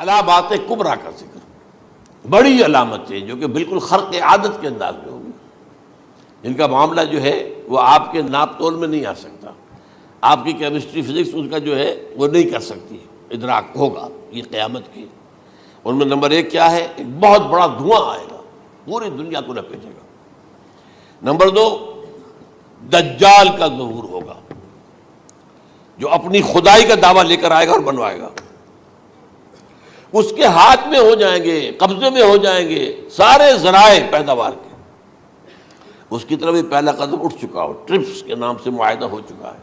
علامات کبریٰ کا ذکر، بڑی علامتیں جو کہ بالکل خرق عادت کے انداز میں ہوگی، جن کا معاملہ جو ہے وہ آپ کے ناپ تول میں نہیں آ سکتا، آپ کی کیمسٹری فزکس اس کا جو ہے وہ نہیں کر سکتی، ادراک ہوگا یہ قیامت کی۔ ان میں نمبر ایک کیا ہے؟ ایک بہت بڑا دھواں آئے گا، پوری دنیا کو لپیٹے گا۔ نمبر دو، دجال کا ظہور ہوگا، جو اپنی خدائی کا دعویٰ لے کر آئے گا اور بنوائے گا۔ اس کے ہاتھ میں ہو جائیں گے، قبضے میں ہو جائیں گے سارے ذرائع پیداوار کے۔ اس کی طرف بھی پہلا قدم اٹھ چکا ہو، ٹرپس کے نام سے معاہدہ ہو چکا ہے۔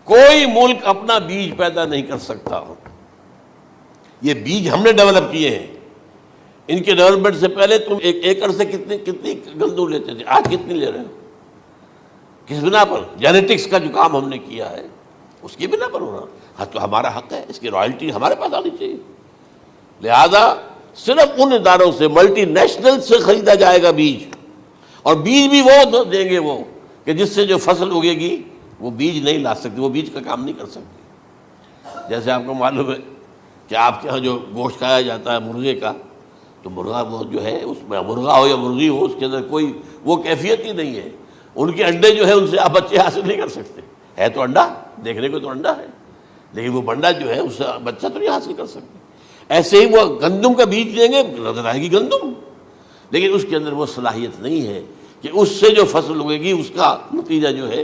کوئی ملک اپنا بیج پیدا نہیں کر سکتا ہو، یہ بیج ہم نے ڈیولپ کیے ہیں۔ ان کے ڈیولپمنٹ سے پہلے تم ایک ایکڑ سے کتنی گندم لیتے تھے، آج کتنی لے رہے ہو؟ کس بنا پر؟ جینیٹکس کا جو کام ہم نے کیا ہے اس کی بنا پر ہو رہا۔ ہاں تو ہمارا حق ہے، اس کی رائلٹی ہمارے پاس آنی چاہیے۔ لہذا صرف ان اداروں سے، ملٹی نیشنل سے خریدا جائے گا بیج، اور بیج بھی وہ دیں گے وہ کہ جس سے جو فصل اگے گی وہ بیج نہیں لا سکتی، وہ بیج کا کام نہیں کر سکتی۔ جیسے آپ کو معلوم ہے کہ آپ کے ہاں جو گوشت کھایا جاتا ہے مرغے کا، تو مرغا وہ جو ہے اس میں، مرغا ہو یا مرغی ہو، اس کے اندر کوئی وہ کیفیت ہی نہیں ہے۔ ان کے انڈے جو ہے ان سے آپ بچے حاصل نہیں کر سکتے، ہے تو انڈا، دیکھنے کو تو انڈا ہے، لیکن وہ بنڈا جو ہے اس سے بچہ تو نہیں حاصل کر سکتے۔ ایسے ہی وہ گندم کا بیج دیں گے، نظر آئے گی گندم، لیکن اس کے اندر وہ صلاحیت نہیں ہے کہ اس سے جو فصل اگے گی اس کا نتیجہ جو ہے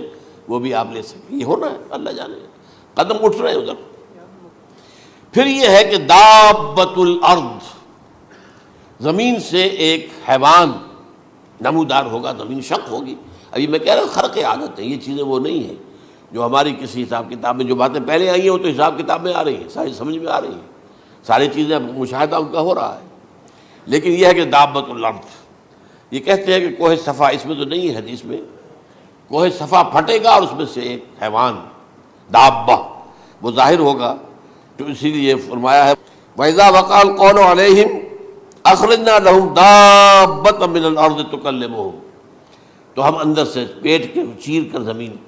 وہ بھی آپ لے سکیں۔ یہ ہونا ہے، اللہ جانے، قدم اٹھ رہے ہیں ادھر۔ پھر یہ ہے کہ دابۃ الارض، زمین سے ایک حیوان نمودار ہوگا، زمین شق ہوگی۔ ابھی میں کہہ رہا ہوں خرق عادت ہے، یہ چیزیں وہ نہیں ہیں جو ہماری کسی حساب کتاب میں، جو باتیں پہلے آئی ہیں وہ تو حساب کتاب میں آ رہی ہیں، ساری سمجھ میں آ رہی ہیں، ساری چیزیں مشاہدہ ان کا ہو رہا ہے۔ لیکن یہ ہے کہ دابۃ الارض، یہ کہتے ہیں کہ کوہ صفا، اس میں تو نہیں ہے حدیث میں، کوہ صفا پھٹے گا اور اس میں سے ایک حیوان دابہ وہ ظاہر ہوگا، تو اسی لیے فرمایا ہے وَإِذَا وَقَعَ الْقَوْلُ عَلَيْهِمْ أَخْرَجْنَا لَهُمْ دَابَّةً مِّنَ الْأَرْضِ تُكَلِّمُهُمْ، تو ہم اندر سے پیٹ کے چیر کر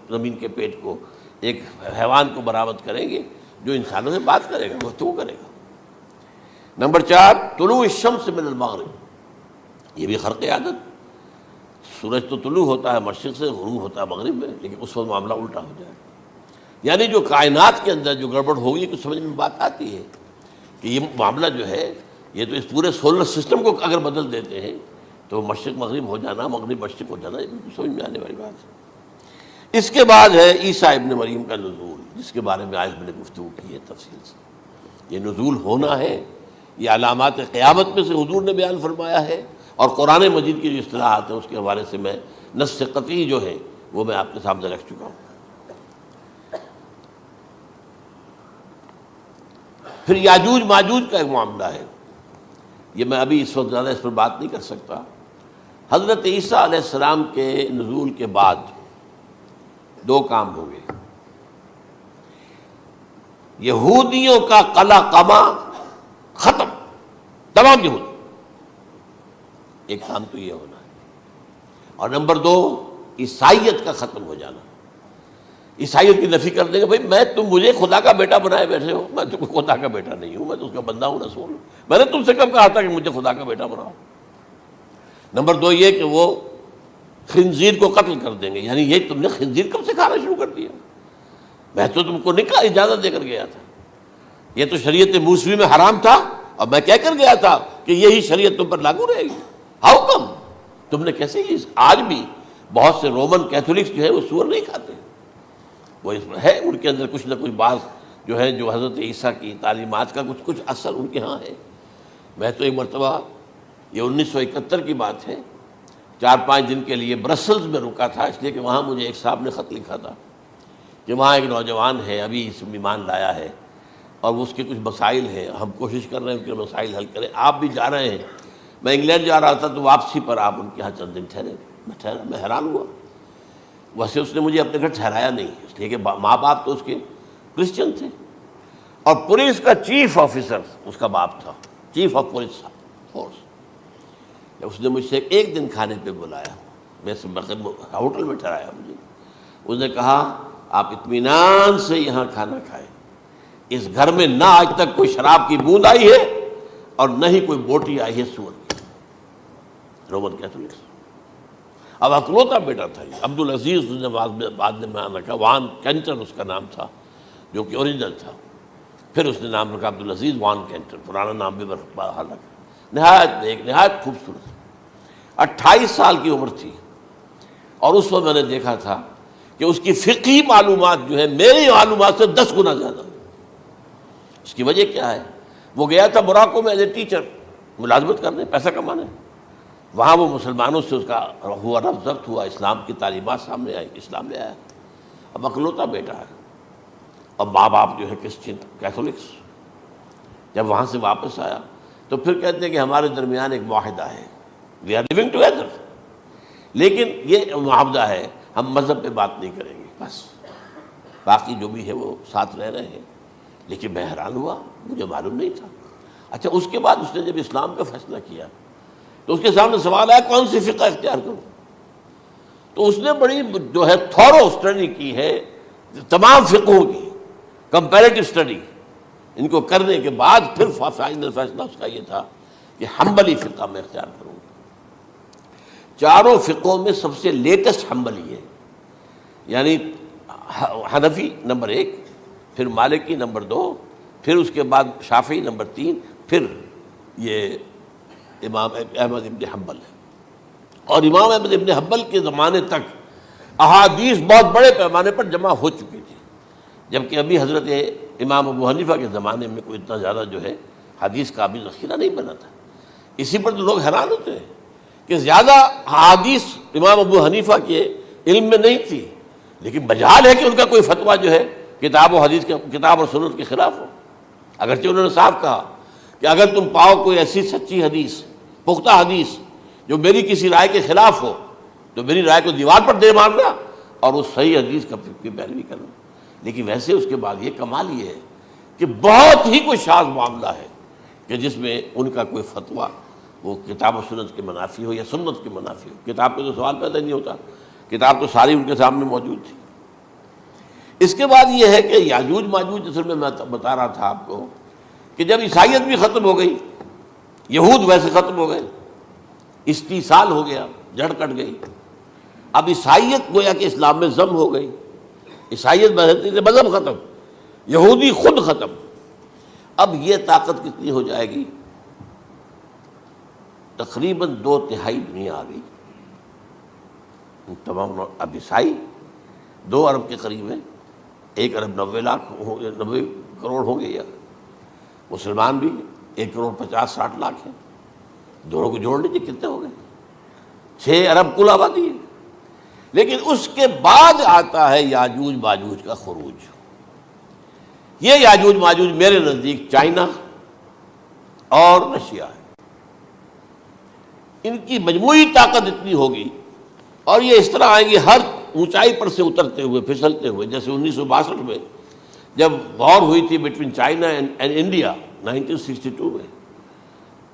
زمین کے پیٹ کو ایک حیوان کو برآمد کریں گے جو انسانوں سے بات کرے گا، گفتگو کرے گا۔ نمبر 4، طلوع الشمس من المغرب، یہ بھی خرق عادت، سورج تو طلوع ہوتا ہے مشرق سے، غروب ہوتا ہے مغرب میں، لیکن اس وقت معاملہ الٹا ہو جائے، یعنی جو کائنات کے اندر جو گڑبڑ ہوگی کچھ سمجھ میں بات آتی ہے کہ یہ معاملہ جو ہے، یہ تو اس پورے سولر سسٹم کو اگر بدل دیتے ہیں تو مشرق مغرب ہو جانا، مغرب مشرق ہو جانا، یہ بالکل سمجھ میں آنے والی بات ہے۔ اس کے بعد ہے عیسیٰ ابن مریم کا نزول، جس کے بارے میں آج میں نے گفتگو کی ہے تفصیل سے۔ یہ نزول ہونا ہے، یہ علامات قیامت میں سے حضور نے بیان فرمایا ہے، اور قرآن مجید کی جو اصطلاحات ہیں اس کے حوالے سے میں نص قطعی جو ہے وہ میں آپ کے سامنے رکھ چکا ہوں۔ پھر یاجوج ماجوج کا ایک معاملہ ہے، یہ میں ابھی اس وقت زیادہ اس پر بات نہیں کر سکتا۔ حضرت عیسیٰ علیہ السلام کے نزول کے بعد 2 کام ہوں گے، یہودیوں کا قلع قمع ختم، تمام یہود، ایک کام تو یہ ہونا ہے، اور نمبر 2 عیسائیت کا ختم ہو جانا۔ عیسائیت کی نفی کر دیں گے، بھائی میں، تم مجھے خدا کا بیٹا بنائے بیٹھے ہو، میں تم خدا کا بیٹا نہیں ہوں، میں تو اس کا بندہ ہوں، رسول ہوں، میں نے تم سے کب کہا تھا کہ مجھے خدا کا بیٹا بناؤ۔ نمبر 2 یہ کہ وہ خنزیر کو قتل کر دیں گے، یعنی یہ تم نے خنزیر کب سے کھانا شروع کر دیا؟ میں تو تم کو نکاح اجازت دے کر گیا تھا، یہ تو شریعت موسوی میں حرام تھا، اور میں کہہ کر گیا تھا کہ یہی شریعت تم پر لاگو رہے گی، ہاؤ کم؟ تم نے کیسے یہ؟ آج بھی بہت سے رومن کیتھولکس جو ہے وہ سور نہیں کھاتے، وہ اس میں ہے ان کے اندر کچھ نہ کچھ بات جو ہے، جو حضرت عیسیٰ کی تعلیمات کا کچھ اثر ان کے ہاں ہے۔ میں تو ایک مرتبہ، یہ 1971 کی بات ہے، 4-5 دن کے لیے برسلز میں رکا تھا، اس لیے کہ وہاں مجھے ایک صاحب نے خط لکھا تھا کہ وہاں ایک نوجوان ہے، ابھی اس میں ایمان لایا ہے، اور اس کے کچھ مسائل ہیں، ہم کوشش کر رہے ہیں ان کے مسائل حل کریں، آپ بھی جا رہے ہیں۔ میں انگلینڈ جا رہا تھا تو واپسی پر آپ ان کے یہاں چند دن ٹھہرے، میں حیران ہوا۔ ویسے اس نے مجھے اپنے گھر ٹھہرایا نہیں، اس لیے کہ ماں باپ تو اس کے کرسچن تھے، اور پولیس کا چیف آفیسر اس کا باپ تھا، چیف آف پولیس فورس۔ اس نے مجھ سے 1 دن کھانے پہ بلایا، میں ہوٹل میں ٹھہرایا مجھے، اس نے کہا آپ اطمینان سے یہاں کھانا کھائیں، اس گھر میں نہ آج تک کوئی شراب کی بوند آئی ہے اور نہ ہی کوئی بوٹی آئی ہے سور کی. Roman Catholics. اب اکلوتا بیٹا تھا یہ عبدالعزیز نے بعد میں نام رکھا. وان کینٹر اس کا نام تھا جو کہ اوریجنل تھا. پھر اس نے نام رکھا عبدالعزیز وان کینٹر. پرانا نام بھی بہرحال رکھا. نہایت ایک نہایت خوبصورت. 28 سال کی عمر تھی اور اس وقت میں نے دیکھا تھا کہ اس کی فقہی معلومات جو ہے میری معلومات سے 10 گنا زیادہ. اس کی وجہ کیا ہے؟ وہ گیا تھا موراکو میں ایز اے ٹیچر ملازمت کرنے، پیسہ کمانے. وہاں وہ مسلمانوں سے اس کا ہوا ربط ضبط ہوا، اسلام کی تعلیمات سامنے آئی، اسلام لے آیا. اب اکلوتا بیٹا ہے اور ماں باپ جو ہے کرسچن کیتھولکس. جب وہاں سے واپس آیا تو پھر کہتے ہیں کہ ہمارے درمیان ایک معاہدہ ہے، وی آر لیونگ ٹوگیدر، لیکن یہ معاہدہ ہے ہم مذہب پہ بات نہیں کریں گے، بس باقی جو بھی ہے وہ ساتھ رہ رہے ہیں. لیکن میں حیران ہوا، مجھے معلوم نہیں تھا. اچھا اس کے بعد اس نے جب اسلام کا فیصلہ کیا تو اس کے سامنے سوال آیا کون سی فقہ اختیار کروں. تو اس نے بڑی جو ہے تھورو اسٹڈی کی ہے تمام فقہوں کی، کمپیریٹو اسٹڈی. ان کو کرنے کے بعد پھر فائنل فیصلہ اس کا یہ تھا کہ حنبلی فقہ میں اختیار کروں. چاروں فقہوں میں سب سے لیٹسٹ حنبلی ہے، یعنی حنفی نمبر 1، پھر مالکی نمبر 2، پھر اس کے بعد شافعی نمبر 3، پھر یہ امام احمد ابن حنبل ہے. اور امام احمد ابن حنبل کے زمانے تک احادیث بہت بڑے پیمانے پر جمع ہو چکی تھی، جبکہ ابھی حضرت امام ابو حنیفہ کے زمانے میں کوئی اتنا زیادہ جو ہے حدیث کا ابھی ذخیرہ نہیں بنا تھا. اسی پر تو لوگ حیران ہوتے ہیں کہ زیادہ حدیث امام ابو حنیفہ کے علم میں نہیں تھی، لیکن بجال ہے کہ ان کا کوئی فتویٰ جو ہے کتاب و حدیث کے کتاب اور سنت کے خلاف ہو. اگرچہ انہوں نے صاف کہا کہ اگر تم پاؤ کوئی ایسی سچی حدیث، پختہ حدیث جو میری کسی رائے کے خلاف ہو تو میری رائے کو دیوار پر دے مارنا اور اس صحیح حدیث کی پیروی کرنا. لیکن ویسے اس کے بعد یہ کمال یہ ہے کہ بہت ہی کوئی شاذ معاملہ ہے کہ جس میں ان کا کوئی فتویٰ وہ کتاب و سنت کے منافی ہو یا سنت کے منافی ہو. کتاب پہ تو سوال پیدا نہیں ہوتا، کتاب تو ساری ان کے سامنے موجود تھی. اس کے بعد یہ ہے کہ یاجوج ماجوج اصل میں بتا رہا تھا آپ کو کہ جب عیسائیت بھی ختم ہو گئی، یہود ویسے ختم ہو گئے، استیصال ہو گیا، جڑ کٹ گئی. اب عیسائیت گویا کہ اسلام میں ضم ہو گئی. عیسائیت مذہب ختم، یہودی خود ختم. اب یہ طاقت کتنی ہو جائے گی؟ تقریباً 2/3 دنیا آ گئی. تمام اب عیسائی 2 ارب کے قریب ہیں، 1 ارب 90 لاکھ 90 کروڑ ہوں گے، یا مسلمان بھی 1 کروڑ 50-60 لاکھ ہیں. دونوں کو جوڑ لیجیے کتنے ہو گئے؟ 6 ارب کل آبادی ہے. لیکن اس کے بعد آتا ہے یاجوج ماجوج کا خروج. یہ یاجوج ماجوج میرے نزدیک چائنا اور رشیا ہے. ان کی مجموعی طاقت اتنی ہوگی اور یہ اس طرح آئیں گے ہر اونچائی پر سے اترتے ہوئے، پھسلتے ہوئے. جیسے 1962 میں جب وار ہوئی تھی بٹوین چائنا اینڈ انڈیا 1962 میں،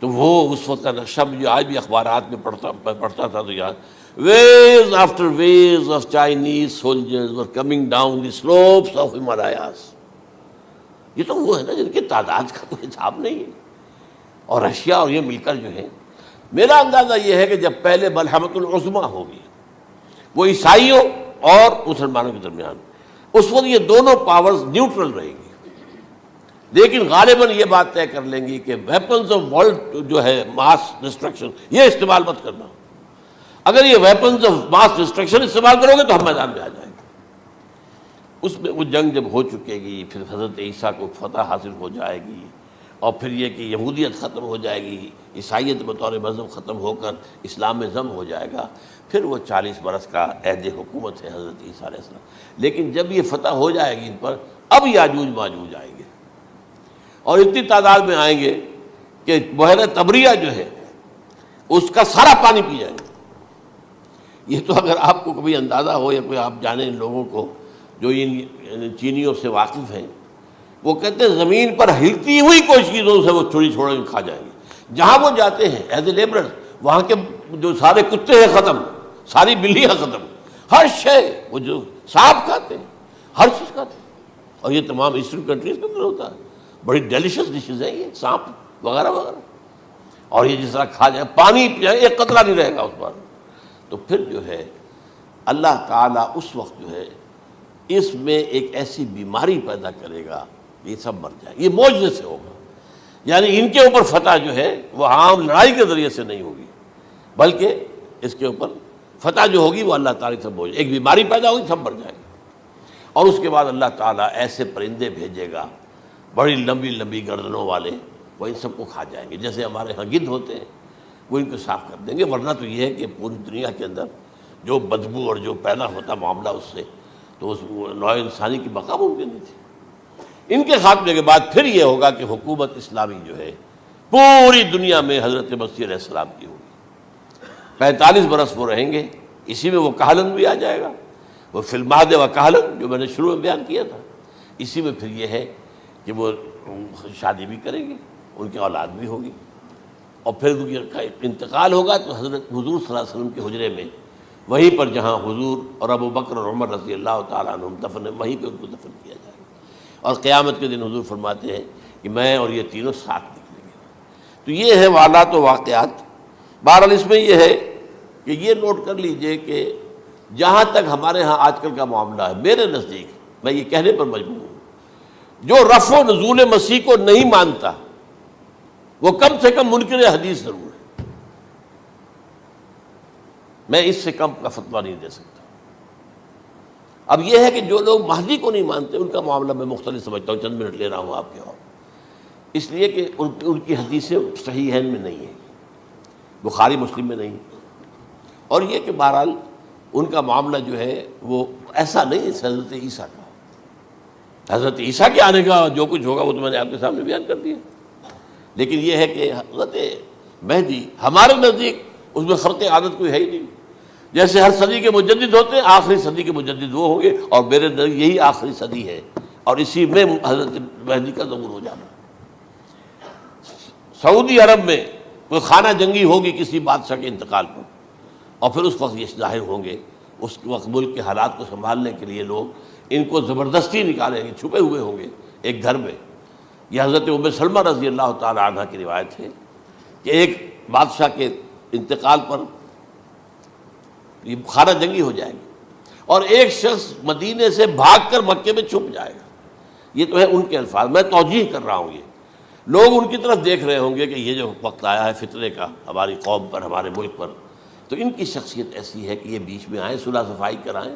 تو وہ اس وقت کا نقشہ جو آج بھی اخبارات میں پڑھتا تھا تو یاد waves after waves of Chinese soldiers were coming down the slopes of Himalayas. یہ تو وہ ہے نا جن کی تعداد کا کوئی حساب نہیں ہے. اور رشیا اور یہ مل کر جو ہے، میرا اندازہ یہ ہے کہ جب پہلے ملحمۃ العظمیٰ ہوگی وہ عیسائیوں اور مسلمانوں کے درمیان، اس وقت یہ دونوں پاورز نیوٹرل رہیں گی. لیکن غالباً یہ بات طے کر لیں گی کہ ویپنز آف ورلڈ جو ہے ماس ڈسٹرکشن یہ استعمال مت کرنا. اگر یہ ویپنز آف ماس ڈسٹرکشن استعمال کرو گے تو ہم میدان میں آ جائیں گے. اس میں وہ جنگ جب ہو چکے گی، پھر حضرت عیسیٰ کو فتح حاصل ہو جائے گی، اور پھر یہ کہ یہودیت ختم ہو جائے گی، عیسائیت بطور مذہب ختم ہو کر اسلام میں ضم ہو جائے گا. پھر وہ 40 برس کا عہد حکومت ہے حضرت عیسیٰ علیہ السلام. لیکن جب یہ فتح ہو جائے گی ان پر، اب یاجوج ماجوج آئیں گے اور اتنی تعداد میں آئیں گے کہ بحیرہ طبریہ جو ہے اس کا سارا پانی پی جائیں گے. یہ تو اگر آپ کو کبھی اندازہ ہو یا کوئی آپ جانیں ان لوگوں کو جو ان چینیوں سے واقف ہیں، وہ کہتے ہیں زمین پر ہلتی ہوئی کوئی چیزوں سے وہ چھوڑی چھوڑ کے کھا جائیں گے. جہاں وہ جاتے ہیں ایز اے لیبرر، وہاں کے جو سارے کتے ہیں ختم، ساری بلیاں ختم، ہر شے، وہ جو سانپ کھاتے ہیں، ہر چیز کھاتے ہیں. اور یہ تمام ایسٹرن کنٹریز کے اندر ہوتا ہے. بڑی ڈیلیشیس ڈشز ہیں یہ، سانپ وغیرہ وغیرہ، اور یہ جس طرح کھا جائے، پانی پی جائے، ایک قطرہ نہیں رہے گا اس پر. تو پھر جو ہے اللہ تعالیٰ اس وقت جو ہے اس میں ایک ایسی بیماری پیدا کرے گا کہ یہ سب مر جائے. یہ معجزے سے ہوگا، یعنی ان کے اوپر فتح جو ہے وہ عام لڑائی کے ذریعے سے نہیں ہوگی، بلکہ اس کے اوپر فتح جو ہوگی وہ اللہ تعالیٰ سے بوجھ، ایک بیماری پیدا ہوگی، سب مر جائیں گے. اور اس کے بعد اللہ تعالیٰ ایسے پرندے بھیجے گا بڑی لمبی لمبی گردنوں والے، وہ ان سب کو کھا جائیں گے. جیسے ہمارے ہاں گدھ ہوتے ہیں وہ ان کو صاف کر دیں گے. ورنہ تو یہ ہے کہ پوری دنیا کے اندر جو بدبو اور جو پیدا ہوتا معاملہ اس سے، تو اس نوع انسانی کی بقا ممکن نہیں تھی. ان کے خاتمے کے بعد پھر یہ ہوگا کہ حکومت اسلامی جو ہے پوری دنیا میں حضرت مسیح علیہ السلام کی ہوگی. 45 برس وہ رہیں گے، اسی میں وہ کہلن بھی آ جائے گا. وہ فی المہد و کہلن جو میں نے شروع میں بیان کیا تھا، اسی میں پھر یہ ہے کہ وہ شادی بھی کریں گے، ان کی اولاد بھی ہوگی، اور پھر ان کا انتقال ہوگا تو حضرت حضور صلی اللہ علیہ وسلم کے حجرے میں، وہیں پر جہاں حضور اور ابو بکر اور عمر رضی اللہ تعالیٰ عنہم دفن، وہیں پہ ان کو دفن کیا جائے گا. اور قیامت کے دن حضور فرماتے ہیں کہ میں اور یہ تینوں ساتھ نکلیں گے. تو یہ ہے حالات و واقعات. بہرحال اس میں یہ ہے کہ یہ نوٹ کر لیجئے کہ جہاں تک ہمارے ہاں آج کل کا معاملہ ہے، میرے نزدیک میں یہ کہنے پر مجبور ہوں، جو رفع و نزول مسیح کو نہیں مانتا وہ کم سے کم منکر حدیث ضرور ہے. میں اس سے کم کا فتویٰ نہیں دے سکتا. اب یہ ہے کہ جو لوگ مہدی کو نہیں مانتے ان کا معاملہ میں مختلف سمجھتا ہوں. چند منٹ لے رہا ہوں آپ کے، اور اس لیے کہ ان کی حدیثیں صحیحین میں نہیں ہیں، بخاری مسلم میں نہیں. اور یہ کہ بہرحال ان کا معاملہ جو ہے وہ ایسا نہیں ہے حضرت عیسیٰ کا. حضرت عیسیٰ کے آنے کا جو کچھ ہوگا وہ تو میں نے آپ کے سامنے بیان کر دیا. لیکن یہ ہے کہ حضرت مہدی ہمارے نزدیک اس میں خرق عادت کوئی ہے ہی نہیں. جیسے ہر صدی کے مجدد ہوتے ہیں، آخری صدی کے مجدد وہ ہوں گے، اور میرے نزدیک یہی آخری صدی ہے، اور اسی میں حضرت مہدی کا ظہور ہو جانا. سعودی عرب میں کوئی خانہ جنگی ہوگی کسی بادشاہ کے انتقال پر، اور پھر اس وقت یہ ظاہر ہوں گے. اس وقت ملک کے حالات کو سنبھالنے کے لیے لوگ ان کو زبردستی نکالیں گے، چھپے ہوئے ہوں گے ایک گھر میں. یہ حضرت ام سلمہ رضی اللہ تعالی عنہ کی روایت ہے کہ ایک بادشاہ کے انتقال پر یہ خانہ جنگی ہو جائے گی، اور ایک شخص مدینے سے بھاگ کر مکے میں چھپ جائے گا. یہ تو ہے ان کے الفاظ، میں توجیہ کر رہا ہوں. یہ لوگ ان کی طرف دیکھ رہے ہوں گے کہ یہ جو وقت آیا ہے فتنے کا ہماری قوم پر، ہمارے ملک پر، تو ان کی شخصیت ایسی ہے کہ یہ بیچ میں آئیں، صلح صفائی کرائیں،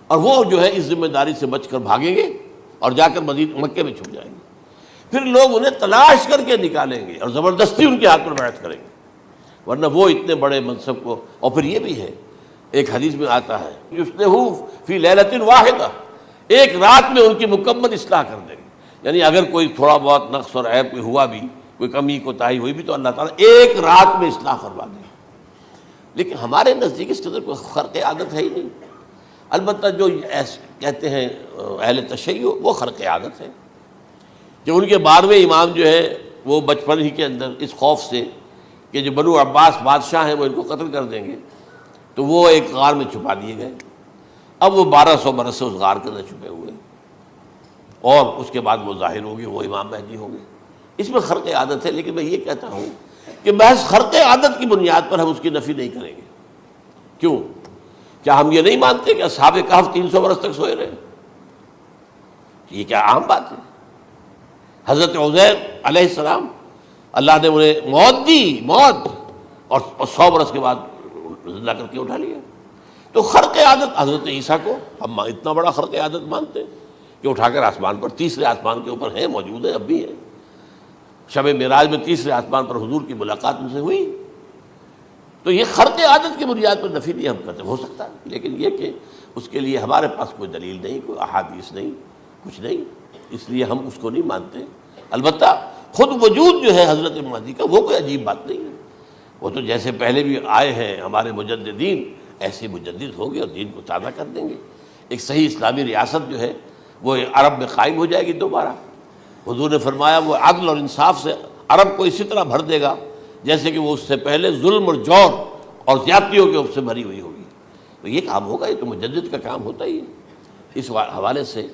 اور وہ جو ہے اس ذمہ داری سے بچ کر بھاگیں گے اور جا کر مکے میں چھپ جائیں گے. پھر لوگ انہیں تلاش کر کے نکالیں گے اور زبردستی ان کے ہاتھ پر بیعت کریں گے، ورنہ وہ اتنے بڑے منصب کو. اور پھر یہ بھی ہے، ایک حدیث میں آتا ہے یصلحو فی لیلۃ واحدہ، ایک رات میں ان کی مکمل اصلاح کر دیں گے. یعنی اگر کوئی تھوڑا بہت نقص اور عیب کوئی ہوا بھی، کوئی کمی کوتاہی ہوئی بھی، تو اللہ تعالیٰ ایک رات میں اصلاح کروا دیں گے. لیکن ہمارے نزدیک اس قدر کوئی خرق عادت ہے ہی نہیں. البتہ جو کہتے ہیں اہل تشیع، وہ خرق عادت ہے کہ ان کے 12ویں امام جو ہے وہ بچپن ہی کے اندر اس خوف سے کہ جو بنو عباس بادشاہ ہیں وہ ان کو قتل کر دیں گے، تو وہ ایک غار میں چھپا دیے گئے. اب وہ 1200 برس سے اس غار کے اندر چھپے ہوئے، اور اس کے بعد وہ ظاہر ہوگی، وہ امام مہدی ہوں گے. اس میں خرق عادت ہے. لیکن میں یہ کہتا ہوں کہ محض خرق عادت کی بنیاد پر ہم اس کی نفی نہیں کریں گے. کیوں؟ کیا ہم یہ نہیں مانتے کہ اصحاب کہف 300 برس تک سوئے رہے؟ یہ کیا عام بات ہے؟ حضرت عزیر علیہ السلام اللہ نے انہیں موت دی، موت، اور 100 برس کے بعد زندہ کر کے اٹھا لیا. تو خرق عادت حضرت عیسیٰ کو ہم اتنا بڑا خرق عادت مانتے ہیں کہ اٹھا کر آسمان پر، تیسرے آسمان کے اوپر ہیں، موجود ہیں، اب بھی ہیں. شب معراج میں تیسرے آسمان پر حضور کی ملاقات ان سے ہوئی. تو یہ خرق عادت کی بنیاد پر نفی نہیں ہم کرتے. ہو سکتا ہے، لیکن یہ کہ اس کے لیے ہمارے پاس کوئی دلیل نہیں، کوئی احادیث نہیں، کچھ نہیں، اس لیے ہم اس کو نہیں مانتے. البتہ خود وجود جو ہے حضرت مہدی کا وہ کوئی عجیب بات نہیں ہے. وہ تو جیسے پہلے بھی آئے ہیں ہمارے مجددین، ایسے مجدد ہوں گے اور دین کو تازہ کر دیں گے. ایک صحیح اسلامی ریاست جو ہے وہ عرب میں قائم ہو جائے گی دوبارہ. حضور نے فرمایا وہ عدل اور انصاف سے عرب کو اسی طرح بھر دے گا جیسے کہ وہ اس سے پہلے ظلم اور جور اور زیادتیوں کے سے بھری ہوئی ہوگی. تو یہ کام ہوگا، یہ تو مجدد کا کام ہوتا ہی ہے اس حوالے سے.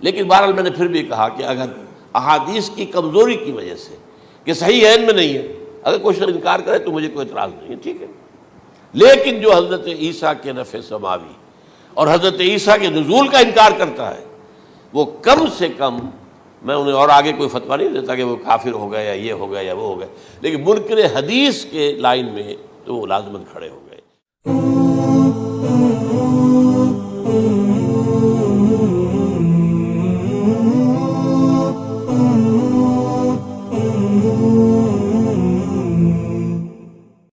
لیکن بہرحال میں نے پھر بھی کہا کہ اگر احادیث کی کمزوری کی وجہ سے کہ صحیح عین میں نہیں ہے، اگر کوئی شخص انکار کرے تو مجھے کوئی اعتراض نہیں ہے، ٹھیک ہے، لیکن جو حضرت عیسیٰ کے نفع سماوی اور حضرت عیسیٰ کے نزول کا انکار کرتا ہے وہ کم سے کم، میں انہیں اور آگے کوئی فتویٰ نہیں دیتا کہ وہ کافر ہو گئے یا یہ ہو گیا یا وہ ہو گئے، لیکن منکر حدیث کے لائن میں تو وہ لازماً کھڑے ہو گئے۔